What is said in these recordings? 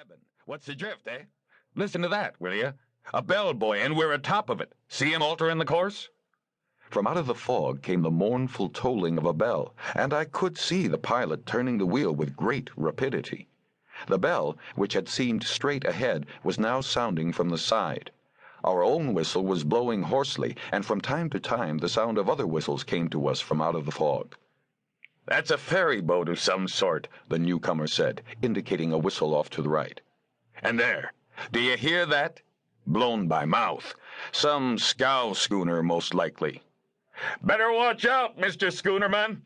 cabin. What's the drift, eh? Listen to that, will you? A bellboy, and we're atop of it. See him altering the course? From out of the fog came the mournful tolling of a bell, and I could see the pilot turning the wheel with great rapidity. The bell, which had seemed straight ahead, was now sounding from the side. Our own whistle was blowing hoarsely, and from time to time the sound of other whistles came to us from out of the fog. That's a ferry boat of some sort, the newcomer said, indicating a whistle off to the right. And there, do you hear that? Blown by mouth. Some scow schooner, most likely. Better watch out, Mr. Schoonerman.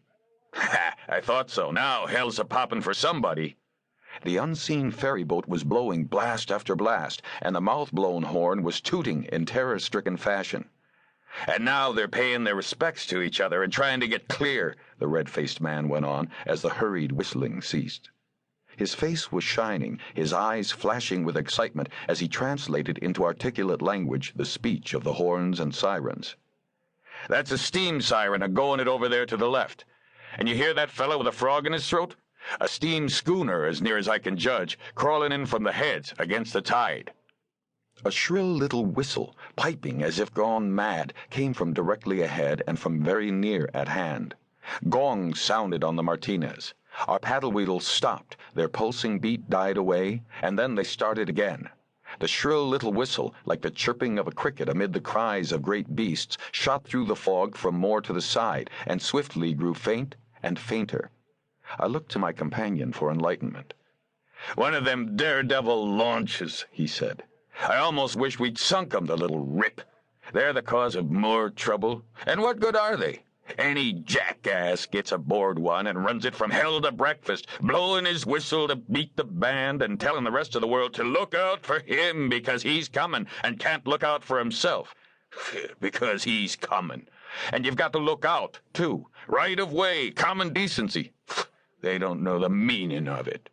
Ha, I thought so. Now hell's a-poppin' for somebody. The unseen ferry boat was blowing blast after blast, and the mouth-blown horn was tooting in terror-stricken fashion. And now they're paying their respects to each other and trying to get clear, the red-faced man went on as the hurried whistling ceased. His face was shining, his eyes flashing with excitement as he translated into articulate language the speech of the horns and sirens. That's a steam siren a-going it over there to the left. And you hear that fellow with a frog in his throat? A steam schooner, as near as I can judge, crawling in from the heads against the tide. A shrill little whistle, piping as if gone mad, came from directly ahead and from very near at hand. Gongs sounded on the Martinez. Our paddle wheels stopped, their pulsing beat died away, and then they started again. The shrill little whistle, like the chirping of a cricket amid the cries of great beasts, shot through the fog from more to the side, and swiftly grew faint and fainter. I looked to my companion for enlightenment. One of them daredevil launches, he said. I almost wish we'd sunk 'em, the little rip. They're the cause of more trouble. And what good are they? Any jackass gets aboard one and runs it from hell to breakfast, blowing his whistle to beat the band and telling the rest of the world to look out for him because he's coming and can't look out for himself. Because he's coming. And you've got to look out, too. Right of way, common decency. They don't know the meaning of it.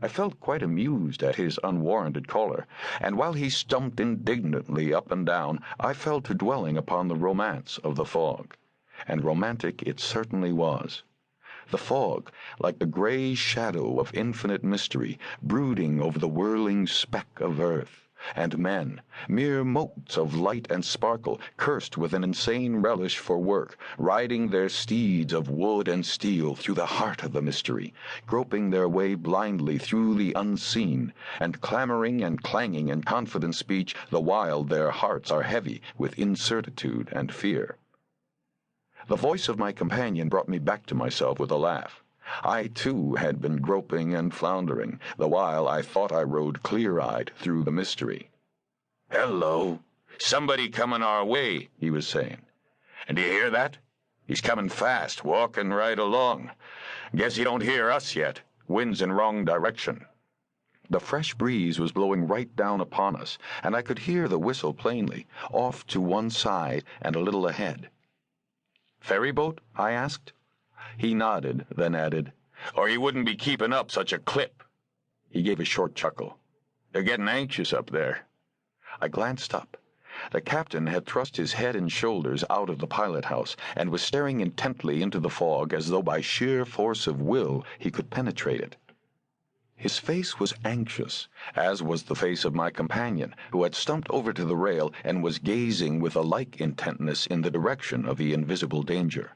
I felt quite amused at his unwarranted choler, and while he stumped indignantly up and down, I fell to dwelling upon the romance of the fog. And romantic it certainly was. The fog, like the gray shadow of infinite mystery, brooding over the whirling speck of earth, and men, mere motes of light and sparkle, cursed with an insane relish for work, riding their steeds of wood and steel through the heart of the mystery, groping their way blindly through the unseen, and clamoring and clanging in confident speech the while their hearts are heavy with incertitude and fear. The voice of my companion brought me back to myself with a laugh. I, too, had been groping and floundering, the while I thought I rode clear-eyed through the mystery. "Hello, somebody coming our way," he was saying. "And do you hear that? He's coming fast, walking right along. Guess he don't hear us yet. Wind's in wrong direction." The fresh breeze was blowing right down upon us, and I could hear the whistle plainly, off to one side and a little ahead. "Ferry boat?" I asked. He nodded, then added, "Or he wouldn't be keeping up such a clip." He gave a short chuckle. "They're getting anxious up there." I glanced up. The captain had thrust his head and shoulders out of the pilot-house and was staring intently into the fog as though by sheer force of will he could penetrate it. His face was anxious, as was the face of my companion, who had stumped over to the rail and was gazing with a like intentness in the direction of the invisible danger.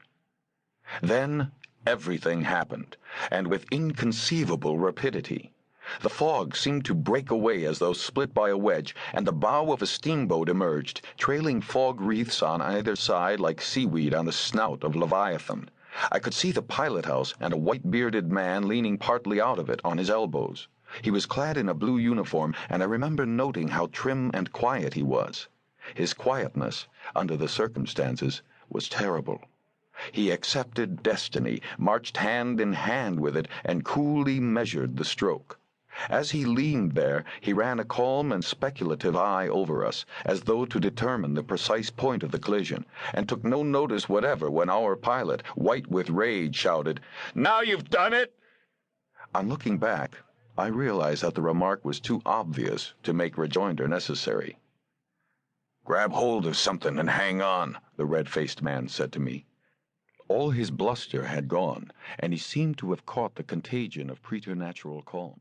Then everything happened, and with inconceivable rapidity. The fog seemed to break away as though split by a wedge, and the bow of a steamboat emerged, trailing fog wreaths on either side like seaweed on the snout of Leviathan. I could see the pilot-house and a white-bearded man leaning partly out of it on his elbows. He was clad in a blue uniform, and I remember noting how trim and quiet he was. His quietness, under the circumstances, was terrible. He accepted destiny, marched hand in hand with it, and coolly measured the stroke. As he leaned there, he ran a calm and speculative eye over us, as though to determine the precise point of the collision, and took no notice whatever when our pilot, white with rage, shouted, "Now you've done it!" On looking back, I realized that the remark was too obvious to make rejoinder necessary. "Grab hold of something and hang on," the red-faced man said to me. All his bluster had gone, and he seemed to have caught the contagion of preternatural calm.